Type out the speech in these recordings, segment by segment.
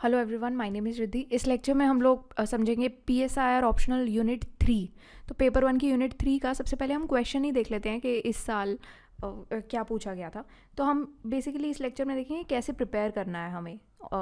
Hello everyone, my name is Riddhi. इस lecture में हम लोग समझेंगे PSIR ऑप्शनल यूनिट 3। तो पेपर 1 की यूनिट 3 का सबसे पहले हम क्वेश्चन ही देख लेते हैं कि इस साल क्या पूछा गया था। तो हम बेसिकली इस लेक्चर में देखेंगे कैसे प्रिपेयर करना है हमें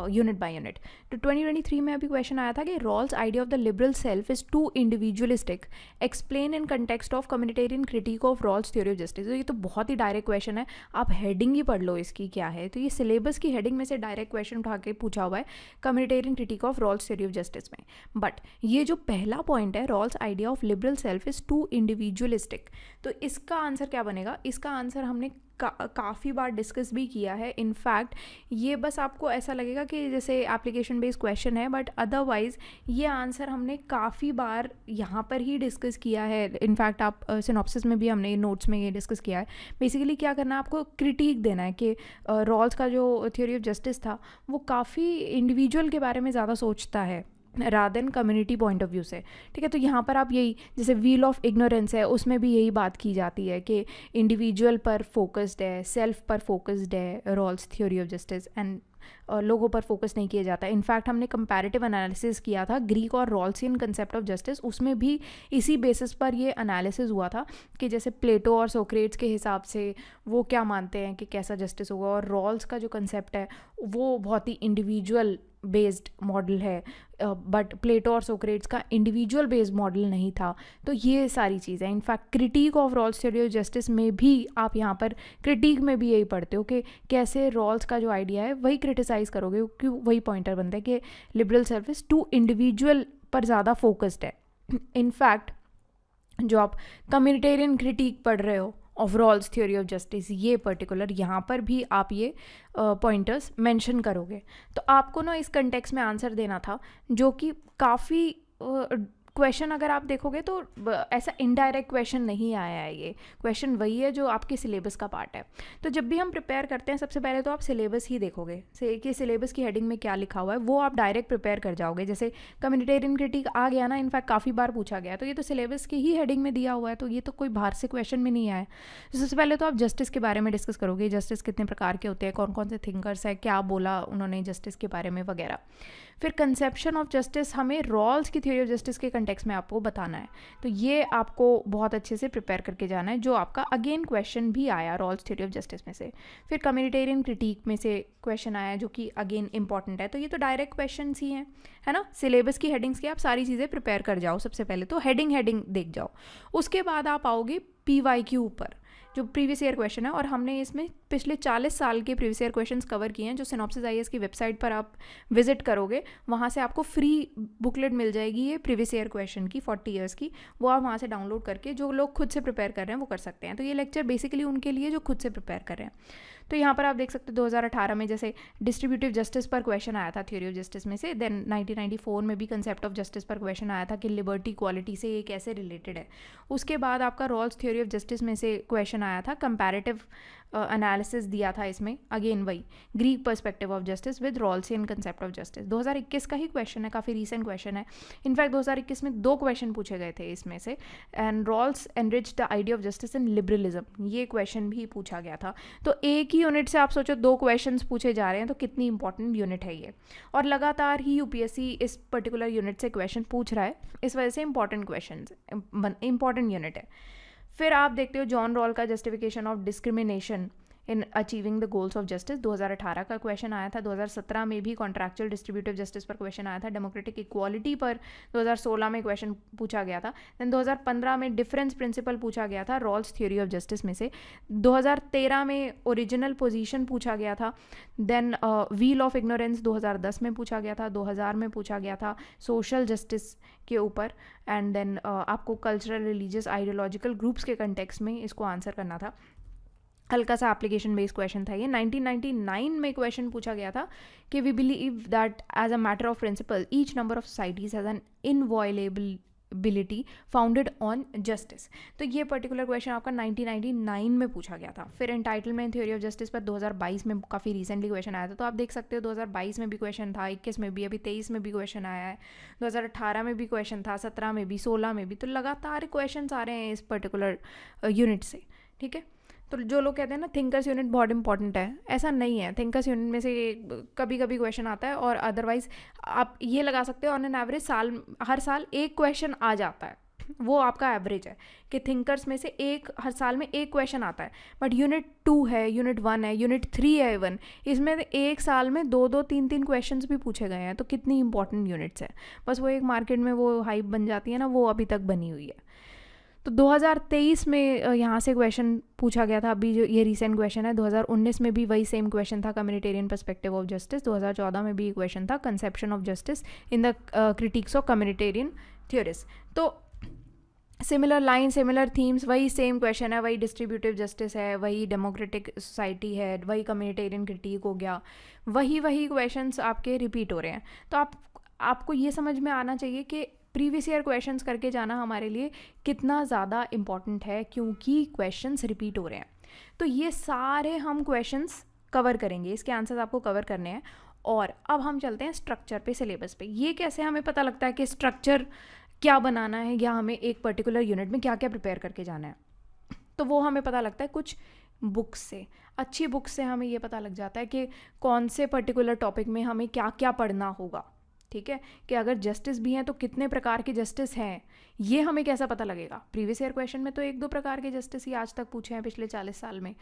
यूनिट बाय यूनिट। तो 2023 में अभी क्वेश्चन आया था कि Rawls idea of the liberal self is too individualistic, explain in context of communitarian critique of Rawls theory of justice. तो ये तो बहुत ही डायरेक्ट क्वेश्चन है, आप हेडिंग ही पढ़ लो इसकी क्या है। तो ये सिलेबस की हेडिंग में से डायरेक्ट क्वेश्चन उठा के पूछा हुआ है, communitarian critique of Rawls theory of justice में। बट ये जो पहला पॉइंट है, Rawls idea of liberal self is too individualistic, तो इसका आंसर क्या बनेगा? इसका आंसर हमने काफ़ी बार डिस्कस भी किया है। इनफैक्ट ये बस आपको ऐसा लगेगा कि जैसे एप्लीकेशन बेस्ड क्वेश्चन है, बट अदरवाइज़ ये आंसर हमने काफ़ी बार यहाँ पर ही डिस्कस किया है। इनफैक्ट आप सिनॉप्सिस में भी हमने नोट्स में ये डिस्कस किया है। बेसिकली क्या करना है, आपको क्रिटिक देना है कि रॉल्स का जो थ्योरी ऑफ जस्टिस था वो काफ़ी इंडिविजुअल के बारे में ज़्यादा सोचता है rather than community point of view से। ठीक है, तो यहाँ पर आप यही, जैसे व्हील ऑफ इग्नोरेंस है, उसमें भी यही बात की जाती है कि इंडिविजुअल पर फोकस्ड है, सेल्फ पर फोकस्ड है Rawls theory of justice, and लोगों पर फोकस नहीं किया जाता। इनफैक्ट हमने कंपैरेटिव एनालिसिस किया था ग्रीक और रॉल्सियन कंसेप्ट ऑफ जस्टिस, उसमें भी इसी बेसिस पर ये एनालिसिस हुआ था कि जैसे प्लेटो और सोक्रेट्स के हिसाब से वो क्या मानते हैं कि कैसा जस्टिस होगा, और रॉल्स का जो कंसेप्ट है वो बहुत ही इंडिविजुअल बेस्ड मॉडल है, बट प्लेटो और सोक्रेट्स का इंडिविजुअल बेस्ड मॉडल नहीं था। तो ये सारी चीज़ें, in fact critique of Rawls theory of justice में भी आप यहाँ पर क्रिटिक में भी यही पढ़ते हो कि कैसे रॉल्स का जो आइडिया है वही क्रिटिसाइज़ करोगे, क्योंकि वही पॉइंटर बनता है कि liberal self is too individual पर ज़्यादा फोकस्ड है। इनफैक्ट जो आप कम्युनिटेरियन क्रिटिक पढ़ रहे हो of Rawls theory of justice, ये पर्टिकुलर यहाँ पर भी आप ये पॉइंटर्स मेंशन करोगे। तो आपको ना इस कंटेक्स्ट में आंसर देना था, जो कि काफ़ी क्वेश्चन अगर आप देखोगे तो ऐसा इनडायरेक्ट क्वेश्चन नहीं आया है। ये क्वेश्चन वही है जो आपके सिलेबस का पार्ट है। तो जब भी हम प्रिपेयर करते हैं, सबसे पहले तो आप सिलेबस ही देखोगे कि सिलेबस की हेडिंग में क्या लिखा हुआ है, वो आप डायरेक्ट प्रिपेयर कर जाओगे। जैसे कम्युनिटेरियन क्रिटिक आ गया ना, इनफैक्ट काफ़ी बार पूछा गया, तो ये तो सिलेबस की ही हेडिंग में दिया हुआ है, तो ये तो कोई बाहर से क्वेश्चन में नहीं आया। तो सबसे पहले तो आप जस्टिस के बारे में डिस्कस करोगे, जस्टिस कितने प्रकार के होते हैं, कौन कौन से थिंकर्स हैं, क्या बोला उन्होंने जस्टिस के बारे में वगैरह। फिर कंसेप्शन ऑफ जस्टिस हमें रॉल्स की थ्योरी ऑफ जस्टिस के कंटेक्स्ट में आपको बताना है। तो ये आपको बहुत अच्छे से प्रिपेयर करके जाना है, जो आपका अगेन क्वेश्चन भी आया रॉल्स थ्योरी ऑफ जस्टिस में से। फिर कम्युनिटेरियन क्रिटिक में से क्वेश्चन आया, जो कि अगेन इंपॉर्टेंट है। तो ये तो डायरेक्ट क्वेश्चन ही हैं, है ना। सिलेबस की हेडिंग्स की आप सारी चीज़ें प्रिपेयर कर जाओ। सबसे पहले तो हेडिंग देख जाओ, उसके बाद आप आओगे PYQ ऊपर, जो प्रीवियस ईयर क्वेश्चन है। और हमने इसमें पिछले 40 साल के प्रीवियस ईयर क्वेश्चंस कवर किए हैं, जो सिनॉप्सिस IAS की वेबसाइट पर आप विजिट करोगे, वहाँ से आपको फ्री बुकलेट मिल जाएगी ये प्रीवियस ईयर क्वेश्चन की 40 ईयर्स की। वो आप वहाँ से डाउनलोड करके, जो लोग खुद से प्रिपेयर कर रहे हैं वो कर सकते हैं। तो ये लेक्चर बेसिकली उनके लिए जो खुद से प्रिपेयर कर रहे हैं। तो यहाँ पर आप देख सकते हो 2018 में जैसे डिस्ट्रीब्यूटिव जस्टिस पर क्वेश्चन आया था थ्योरी ऑफ जस्टिस में से। देन 1994 में भी कंसेप्ट ऑफ जस्टिस पर क्वेश्चन आया था कि लिबर्टी इक्वालिटी से ये कैसे रिलेटेड है। उसके बाद आपका रॉल्स थ्योरी ऑफ जस्टिस में से क्वेश्चन आया था, कंपैरेटिव एनालिसिस दिया था इसमें, अगेन वही Greek perspective of justice with Rawlsian concept of justice. 2021 का ही क्वेश्चन है, काफ़ी रीसेंट क्वेश्चन है। इनफैक्ट 2021 में 2 क्वेश्चन पूछे गए थे इसमें से, and Rawls enrich the idea of justice in liberalism, ये क्वेश्चन भी पूछा गया था। तो एक ही यूनिट से आप सोचो 2 क्वेश्चन पूछे जा रहे हैं, तो कितनी इंपॉर्टेंट यूनिट है ये। और लगातार ही UPSC इस पर्टिकुलर यूनिट से क्वेश्चन पूछ रहा है, इस वजह से इंपॉर्टेंट यूनिट है। फिर आप देखते हो जॉन रॉल का justification of discrimination in achieving the goals of justice, 2018 का क्वेश्चन आया था। 2017 में भी कॉन्ट्रैक्चुअल डिस्ट्रीब्यूटिव जस्टिस पर क्वेश्चन आया था। डेमोक्रेटिक इक्वालिटी पर 2016 में क्वेश्चन पूछा गया था। देन 2015 में डिफरेंस प्रिंसिपल पूछा गया था रॉल्स थ्योरी ऑफ जस्टिस में से। 2013 में ओरिजिनल पोजीशन पूछा गया था। देन व्हील ऑफ इग्नोरेंस 2010 में पूछा गया था। 2000 में पूछा गया था सोशल जस्टिस के ऊपर। एंड देन आपको कल्चरल, रिलीजियस, आइडियोलॉजिकल ग्रुप्स के कंटेक्स्ट में इसको आंसर करना था। हल्का सा एप्लीकेशन बेस्ड क्वेश्चन था ये। 1999 में क्वेश्चन पूछा गया था कि we believe that as a matter of principle each number of societies has an inviolability founded on justice. तो ये पर्टिकुलर क्वेश्चन आपका 1999 में पूछा गया था। फिर एंटाइटलमेंट थ्योरी ऑफ जस्टिस पर 2022 में काफ़ी रिसेंटली क्वेश्चन आया था। तो आप देख सकते हो 2022 में भी क्वेश्चन था, 21 में भी, अभी 23 में भी क्वेश्चन आया है, 2018 में भी क्वेश्चन था, 17 में भी, 16 में भी। तो लगातार क्वेश्चन आ रहे हैं इस पर्टिकुलर यूनिट से, ठीक है। तो जो लोग कहते हैं ना थिंकर्स यूनिट बहुत इंपॉर्टेंट है, ऐसा नहीं है। थिंकर्स यूनिट में से कभी कभी क्वेश्चन आता है, और अदरवाइज आप ये लगा सकते हो ऑन एन एवरेज हर साल एक क्वेश्चन आ जाता है, वो आपका एवरेज है कि थिंकर्स में से हर साल में एक क्वेश्चन आता है। बट यूनिट 2 है, यूनिट 1 है, यूनिट 3 है इवन, इसमें एक साल में 2-2 3-3 क्वेश्चंस भी पूछे गए हैं। तो कितनी इंपॉर्टेंट यूनिट्स है, बस वो एक मार्केट में वो हाइप बन जाती है ना, वो अभी तक बनी हुई है। तो 2023 में यहाँ से क्वेश्चन पूछा गया था, अभी जो ये रीसेंट क्वेश्चन है। 2019 में भी वही सेम क्वेश्चन था, कम्युनिटेरियन पर्सपेक्टिव ऑफ जस्टिस। 2014 में भी क्वेश्चन था, conception of justice in the critics of communitarian theories. तो सिमिलर लाइन, सिमिलर थीम्स, वही सेम क्वेश्चन है, वही डिस्ट्रीब्यूटिव जस्टिस है, वही डेमोक्रेटिक सोसाइटी है, वही कम्युनिटेरियन क्रिटिक हो गया, वही क्वेश्चंस आपके रिपीट हो रहे हैं। तो आपको ये समझ में आना चाहिए कि प्रीवियस ईयर क्वेश्चंस करके जाना हमारे लिए कितना ज़्यादा इम्पॉर्टेंट है, क्योंकि क्वेश्चंस रिपीट हो रहे हैं। तो ये सारे हम क्वेश्चंस कवर करेंगे, इसके आंसर्स आपको कवर करने हैं। और अब हम चलते हैं स्ट्रक्चर पे, सिलेबस पे। ये कैसे हमें पता लगता है कि स्ट्रक्चर क्या बनाना है, या हमें एक पर्टिकुलर यूनिट में क्या क्या प्रिपेयर करके जाना है। तो वो हमें पता लगता है कुछ बुक्स से, अच्छी बुक्स से हमें ये पता लग जाता है कि कौन से पर्टिकुलर टॉपिक में हमें क्या क्या पढ़ना होगा। ठीक है, कि अगर जस्टिस भी हैं तो कितने प्रकार के जस्टिस हैं, ये हमें कैसा पता लगेगा। प्रीवियस ईयर क्वेश्चन में तो 1-2 प्रकार के जस्टिस ही आज तक पूछे हैं पिछले 40 साल में,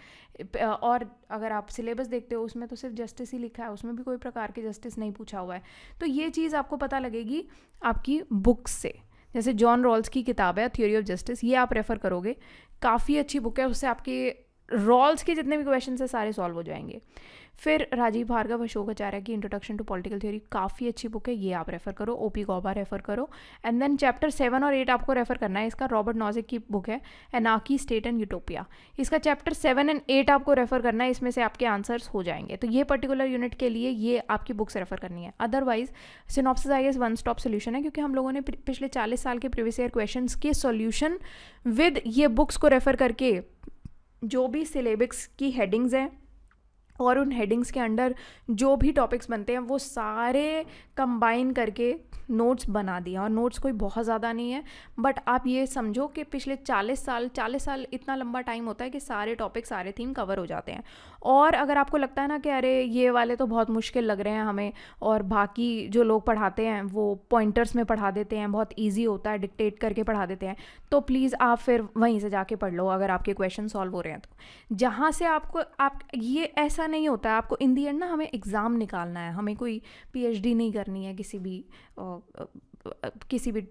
और अगर आप सिलेबस देखते हो उसमें तो सिर्फ जस्टिस ही लिखा है, उसमें भी कोई प्रकार के जस्टिस नहीं पूछा हुआ है। तो ये चीज़ आपको पता लगेगी आपकी बुक्स से। जैसे जॉन रॉल्स की किताब है थ्योरी ऑफ जस्टिस, ये आप रेफ़र करोगे, काफ़ी अच्छी बुक है, उससे आपके रॉल्स के जितने भी क्वेश्चन है सारे सॉल्व हो जाएंगे। फिर राजीव भार्गव अशोक आचार्य की इंट्रोडक्शन टू पॉलिटिकल थ्योरी, काफ़ी अच्छी बुक है, ये आप रेफ़र करो। ओपी गौबा रेफ़र करो। एंड देन चैप्टर 7 और 8 आपको रेफ़र करना है, इसका रॉबर्ट नॉजिक की बुक है एनार्की, स्टेट एंड यूटोपिया। इसका चैप्टर 7 एंड 8 आपको रेफ़र करना है, इसमें से आपके आंसर्स हो जाएंगे। तो ये पर्टिकुलर यूनिट के लिए ये आपकी बुक्स रेफ़र करनी है। Otherwise synopsis I guess one stop solution है, क्योंकि हम लोगों ने पिछले 40 साल के प्रीवियस ईयर क्वेश्चन के सोल्यूशन विद ये बुक्स को रेफ़र करके, जो भी सिलेबस की हेडिंग्स हैं और उन हेडिंग्स के अंडर जो भी टॉपिक्स बनते हैं वो सारे कंबाइन करके नोट्स बना दिया। और नोट्स कोई बहुत ज़्यादा नहीं है, बट आप ये समझो कि पिछले 40 साल इतना लंबा टाइम होता है कि सारे टॉपिक, सारे थीम कवर हो जाते हैं। और अगर आपको लगता है ना कि अरे ये वाले तो बहुत मुश्किल लग रहे हैं हमें, और बाकी जो लोग पढ़ाते हैं वो पॉइंटर्स में पढ़ा देते हैं, बहुत ईजी होता है, डिक्टेट करके पढ़ा देते हैं, तो प्लीज़ आप फिर वहीं से जाके पढ़ लो अगर आपके क्वेश्चन सॉल्व हो रहे हैं तो। जहाँ से आपको ये ऐसा नहीं होता है, आपको इन दी एंड ना हमें एग्ज़ाम निकालना है, हमें कोई PhD नहीं करनी है किसी भी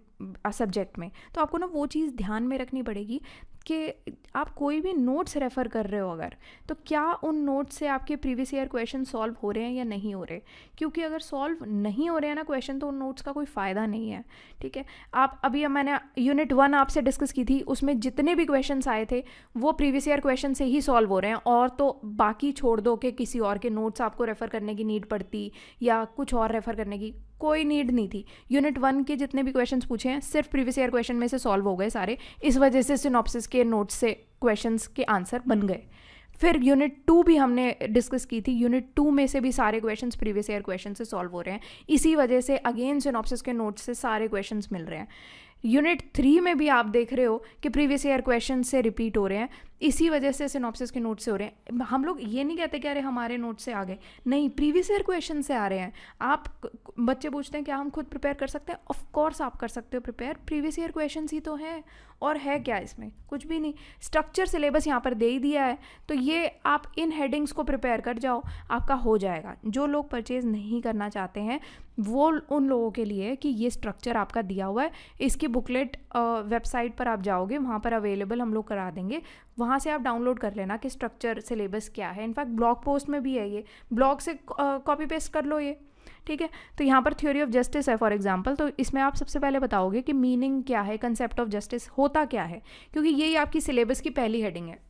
सब्जेक्ट में। तो आपको ना वो चीज़ ध्यान में रखनी पड़ेगी कि आप कोई भी नोट्स रेफ़र कर रहे हो अगर, तो क्या उन नोट्स से आपके प्रीवियस ईयर क्वेश्चन सॉल्व हो रहे हैं या नहीं हो रहे। क्योंकि अगर सॉल्व नहीं हो रहे हैं ना क्वेश्चन, तो उन नोट्स का कोई फ़ायदा नहीं है। ठीक है, आप अभी मैंने यूनिट 1 आपसे डिस्कस की थी, उसमें जितने भी क्वेश्चंस आए थे वो प्रीवियस ईयर क्वेश्चन से ही सॉल्व हो रहे हैं, और तो बाकी छोड़ दो कि किसी और के नोट्स आपको रेफ़र करने की नीड पड़ती या कुछ और रेफ़र करने की, कोई नीड नहीं थी। यूनिट 1 के जितने भी क्वेश्चंस पूछे हैं सिर्फ प्रीवियस ईयर क्वेश्चन में से सॉल्व हो गए सारे, इस वजह से सिनॉप्सिस के नोट्स से क्वेश्चंस के आंसर बन गए। फिर यूनिट 2 भी हमने डिस्कस की थी, यूनिट 2 में से भी सारे क्वेश्चंस प्रीवियस ईयर क्वेश्चन से सॉल्व हो रहे हैं, इसी वजह से अगेन सिनॉप्सिस के नोट्स से सारे क्वेश्चंस मिल रहे हैं। यूनिट 3 में भी आप देख रहे हो कि प्रीवियस ईयर क्वेश्चन से रिपीट हो रहे हैं, इसी वजह से सिनॉप्सिस के नोट से हो रहे हैं। हम लोग ये नहीं कहते कि अरे हमारे नोट से आ गए, नहीं, प्रीवियस ईयर क्वेश्चन से आ रहे हैं। बच्चे पूछते हैं क्या हम खुद प्रिपेयर कर सकते हैं? ऑफ कोर्स आप कर सकते हो प्रिपेयर, प्रीवियस ईयर क्वेश्चन ही तो है, और है क्या इसमें, कुछ भी नहीं। स्ट्रक्चर सिलेबस यहाँ पर दे ही दिया है, तो ये आप इन हेडिंग्स को प्रिपेयर कर जाओ, आपका हो जाएगा। जो लोग परचेज़ नहीं करना चाहते हैं वो उन लोगों के लिए कि ये स्ट्रक्चर आपका दिया हुआ है, इसकी बुकलेट वेबसाइट पर आप जाओगे, वहाँ पर अवेलेबल हम लोग करा देंगे, वहाँ से आप डाउनलोड कर लेना कि स्ट्रक्चर सिलेबस क्या है। इनफैक्ट ब्लॉग पोस्ट में भी है, ये ब्लॉग से कॉपी पेस्ट कर लो ये। ठीक है, तो यहाँ पर थ्योरी ऑफ जस्टिस है फॉर एग्जांपल, तो इसमें आप सबसे पहले बताओगे कि मीनिंग क्या है, कंसेप्ट ऑफ जस्टिस होता क्या है, क्योंकि यही आपकी सिलेबस की पहली हेडिंग है।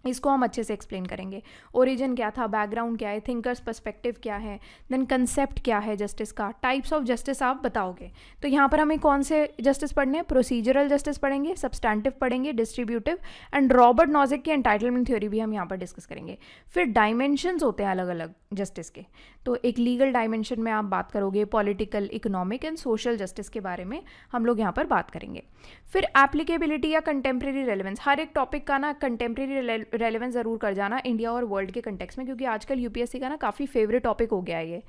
इसको हम अच्छे से एक्सप्लेन करेंगे। ओरिजिन क्या था, बैकग्राउंड क्या है, थिंकर्स पर्सपेक्टिव क्या है, देन कंसेप्ट क्या है जस्टिस का, टाइप्स ऑफ जस्टिस आप बताओगे। तो यहाँ पर हमें कौन से जस्टिस पढ़ने हैं, प्रोसीजरल जस्टिस पढ़ेंगे, सब्सटैंटिव पढ़ेंगे, डिस्ट्रीब्यूटिव, एंड रॉबर्ट नॉजिक की एंटाइटलमेंट थ्योरी भी हम यहाँ पर डिस्कस करेंगे। फिर डायमेंशंस होते हैं अलग अलग जस्टिस के, तो एक लीगल डायमेंशन में आप बात करोगे, political, economic and social justice के बारे में हम लोग यहाँ पर बात करेंगे। फिर एप्लीकेबिलिटी या कंटेम्प्रेरी रेलेवेंस, हर एक टॉपिक का ना कंटेम्प्रेरी रेलेवेंस ज़रूर कर जाना इंडिया और वर्ल्ड के कंटेक्स्ट में, क्योंकि आजकल यूपीएससी का ना काफ़ी फेवरेट टॉपिक हो गया है ये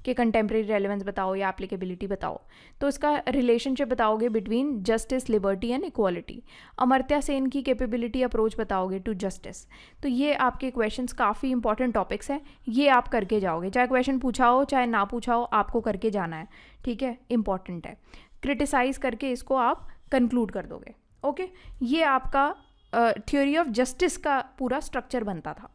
कि कंटेम्प्रेरी रेलेवेंस बताओ या एप्लीकेबिलिटी बताओ। तो इसका रिलेशनशिप बताओगे between justice, liberty and equality. Amartya Sen की कैपेबिलिटी अप्रोच बताओगे टू जस्टिस। तो ये आपके क्वेश्चंस काफ़ी इंपॉर्टेंट टॉपिक्स हैं, ये आप करके जाओगे, चाहे क्वेश्चन पूछा हो चाहे ना पूछा हो, आपको करके जाना है, ठीक है, इंपॉर्टेंट है। क्रिटिसाइज करके इसको आप कंक्लूड कर दोगे। ओके, ये आपका थ्योरी ऑफ जस्टिस का पूरा स्ट्रक्चर बनता था।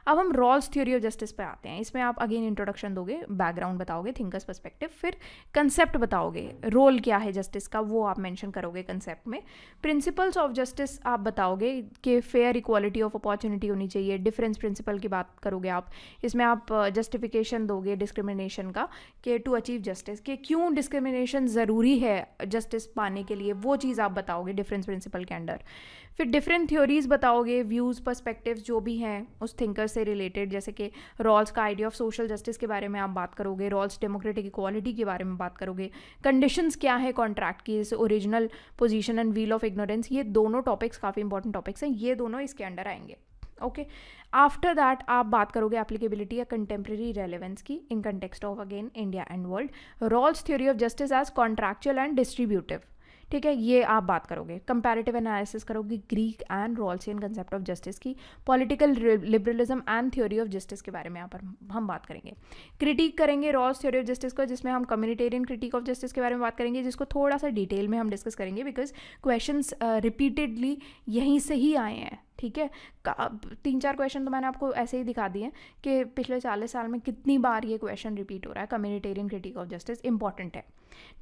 अब हम रॉल्स थ्योरी ऑफ जस्टिस पे आते हैं। इसमें आप अगेन इंट्रोडक्शन दोगे, बैकग्राउंड बताओगे, थिंकर्स पर्सपेक्टिव, फिर कंसेप्ट बताओगे, रोल क्या है जस्टिस का वो आप मेंशन करोगे कंसेप्ट में। प्रिंसिपल्स ऑफ जस्टिस आप बताओगे कि फेयर इक्वालिटी ऑफ अपॉर्चुनिटी होनी चाहिए, डिफरेंस प्रिंसिपल की बात करोगे आप। इसमें आप जस्टिफिकेशन दोगे डिस्क्रिमिनेशन का कि टू अचीव जस्टिस, कि क्यों डिस्क्रिमिनेशन ज़रूरी है जस्टिस पाने के लिए, वो चीज़ आप बताओगे डिफरेंस प्रिंसिपल के अंडर। फिर डिफरेंट थ्योरीज बताओगे, व्यूज़, पर्सपेक्टिव्स जो भी हैं उस थिंकर से रिलेटेड, जैसे कि रॉल्स का आइडिया ऑफ सोशल जस्टिस के बारे में आप बात करोगे, रॉल्स डेमोक्रेटिक इक्वालिटी के बारे में बात करोगे, कंडीशंस क्या है कॉन्ट्रैक्ट की, जैसे original position and wheel of ignorance. ये दोनों टॉपिक्स काफ़ी इंपॉर्टेंट टॉपिक्स हैं, ये दोनों इसके अंडर आएंगे। ओके, आफ्टर दैट आप बात करोगे एप्लीकेबिलिटी या कंटेम्प्रेरी रेलेवेंस की in context of again India and world. Rawls theory of justice as contractual and distributive, ठीक है, ये आप बात करोगे। कंपैरेटिव एनालिसिस करोगे Greek and Rawlsian concept of justice की। Political liberalism and theory of justice के बारे में यहाँ पर हम बात करेंगे। क्रिटिक करेंगे रॉल्स थ्योरी ऑफ जस्टिस को, जिसमें हम कम्युनिटेरियन क्रिटिक ऑफ जस्टिस के बारे में बात करेंगे, जिसको थोड़ा सा डिटेल में हम डिस्कस करेंगे बिकॉज क्वेश्चंस रिपीटेडली यहीं से ही आए हैं, ठीक है। 3-4 क्वेश्चन तो मैंने आपको ऐसे ही दिखा दिए कि पिछले 40 साल में कितनी बार ये क्वेश्चन रिपीट हो रहा है। Communitarian critique of justice important है,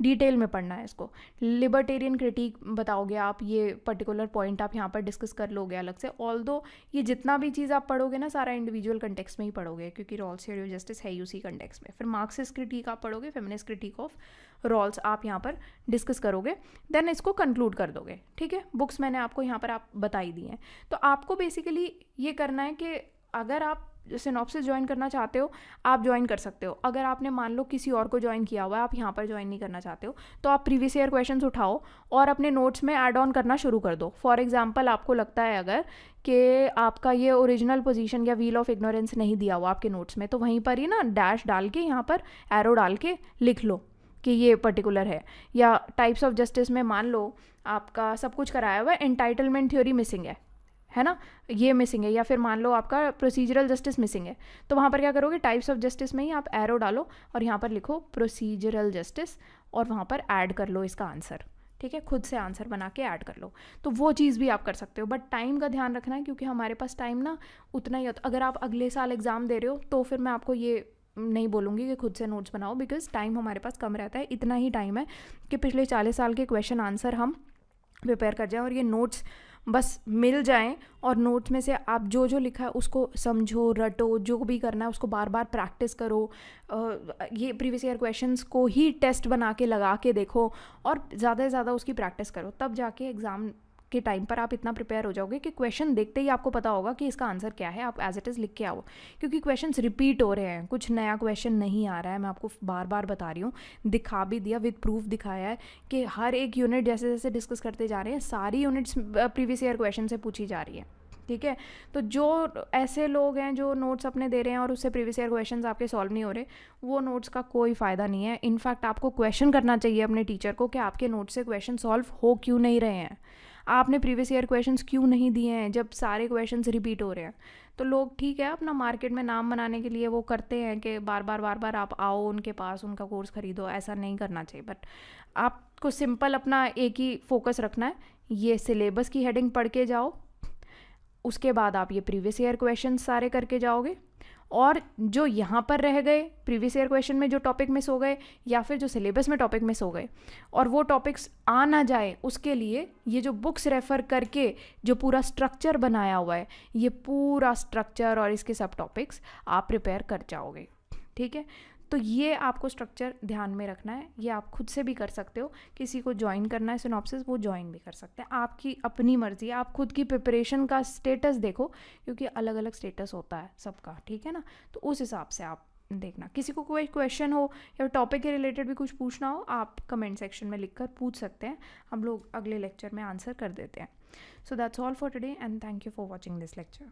डिटेल में पढ़ना है इसको। लिबर्टेरियन क्रिटिक बताओगे आप, ये पर्टिकुलर पॉइंट आप यहाँ पर डिस्कस कर लोगे अलग से। ऑल्दो ये जितना भी चीज़ आप पढ़ोगे ना सारा इंडिविजुअल कंटेक्स्ट में ही पढ़ोगे, क्योंकि रॉल्स थ्योरी ऑफ जस्टिस है उसी कंटेक्स्ट में। फिर मार्क्सिस्ट क्रिटिक आप पढ़ोगे, फेमिनिस्ट क्रिटिक ऑफ रॉल्स आप यहाँ पर डिस्कस करोगे, देन इसको कंक्लूड कर दोगे, ठीक है। बुक्स मैंने आपको यहाँ पर आप बताई दी हैं। तो आपको बेसिकली ये करना है कि अगर आप सिनॉप्सिस ज्वाइन करना चाहते हो आप ज्वाइन कर सकते हो। अगर आपने मान लो किसी और को ज्वाइन किया हुआ है, आप यहाँ पर ज्वाइन नहीं करना चाहते हो, तो आप प्रीवियस ईयर क्वेश्चंस उठाओ और अपने नोट्स में ऐड ऑन करना शुरू कर दो। फॉर एग्जांपल आपको लगता है अगर कि आपका ये ओरिजिनल पोजीशन या व्हील ऑफ इग्नोरेंस नहीं दिया हुआ आपके नोट्स में, तो वहीं पर ही ना डैश डाल के यहाँ पर एरो डाल के लिख लो कि ये पर्टिकुलर है। या टाइप्स ऑफ जस्टिस में मान लो आपका सब कुछ कराया हुआ है, एंटाइटलमेंट थ्योरी मिसिंग है ना, ये मिसिंग है। या फिर मान लो आपका प्रोसीजरल जस्टिस मिसिंग है, तो वहाँ पर क्या करोगे, टाइप्स ऑफ जस्टिस में ही आप एरो डालो और यहाँ पर लिखो प्रोसीजरल जस्टिस और वहाँ पर ऐड कर लो इसका आंसर, ठीक है, खुद से आंसर बना के ऐड कर लो। तो वो चीज़ भी आप कर सकते हो, बट टाइम का ध्यान रखना है क्योंकि हमारे पास टाइम ना उतना ही होता। अगर आप अगले साल एग्ज़ाम दे रहे हो तो फिर मैं आपको ये नहीं बोलूँगी कि खुद से नोट्स बनाओ, बिकॉज टाइम हमारे पास कम रहता है। इतना ही टाइम है कि पिछले 40 साल के क्वेश्चन आंसर हम प्रिपेयर कर जाएँ और ये नोट्स बस मिल जाएं और नोट्स में से आप जो जो लिखा है उसको समझो, रटो, जो भी करना है उसको बार बार प्रैक्टिस करो। ये प्रीवियस ईयर क्वेश्चंस को ही टेस्ट बना के लगा के देखो और ज़्यादा से ज़्यादा उसकी प्रैक्टिस करो, तब जाके एग्ज़ाम के टाइम पर आप इतना प्रिपेयर हो जाओगे कि क्वेश्चन देखते ही आपको पता होगा कि इसका आंसर क्या है, आप एज इट इज़ लिख के आओ। क्योंकि क्वेश्चंस रिपीट हो रहे हैं, कुछ नया क्वेश्चन नहीं आ रहा है, मैं आपको बार बार बता रही हूँ, दिखा भी दिया, विद प्रूफ दिखाया है कि हर एक यूनिट जैसे जैसे डिस्कस करते जा रहे हैं सारी यूनिट्स प्रीवियस ईयर क्वेश्चन से पूछी जा रही है, ठीक है। तो जो ऐसे लोग हैं जो नोट्स अपने दे रहे हैं और उससे प्रीवियस ईयर क्वेश्चंस आपके सॉल्व नहीं हो रहे, वो नोट्स का कोई फ़ायदा नहीं है। इनफैक्ट आपको क्वेश्चन करना चाहिए अपने टीचर को कि आपके नोट्स से क्वेश्चन सॉल्व हो क्यों नहीं रहे हैं, आपने प्रीवियस ईयर क्वेश्चंस क्यों नहीं दिए हैं जब सारे क्वेश्चंस रिपीट हो रहे हैं। तो लोग ठीक है अपना मार्केट में नाम बनाने के लिए वो करते हैं कि बार बार आप आओ उनके पास, उनका कोर्स खरीदो, ऐसा नहीं करना चाहिए। बट आपको सिंपल अपना एक ही फोकस रखना है, ये सिलेबस की हेडिंग पढ़ के जाओ, उसके बाद आप ये प्रीवियस ईयर क्वेश्चन सारे करके जाओगे और जो यहाँ पर रह गए प्रीवियस ईयर क्वेश्चन में जो टॉपिक मिस हो गए या फिर जो सिलेबस में टॉपिक मिस हो गए और वो टॉपिक्स आ ना जाए, उसके लिए ये जो बुक्स रेफ़र करके जो पूरा स्ट्रक्चर बनाया हुआ है, ये पूरा स्ट्रक्चर और इसके सब टॉपिक्स आप प्रिपेयर कर जाओगे, ठीक है। तो ये आपको स्ट्रक्चर ध्यान में रखना है। ये आप खुद से भी कर सकते हो, किसी को ज्वाइन करना है सिनॉप्सिस वो ज्वाइन भी कर सकते हैं, आपकी अपनी मर्जी है। आप खुद की प्रिपरेशन का स्टेटस देखो क्योंकि अलग अलग स्टेटस होता है सबका, ठीक है ना। तो उस हिसाब से आप देखना, किसी को कोई क्वेश्चन हो या टॉपिक के रिलेटेड भी कुछ पूछना हो आप कमेंट सेक्शन में लिखकर पूछ सकते हैं, हम लोग अगले लेक्चर में आंसर कर देते हैं। So that's all for today and thank you for watching this lecture.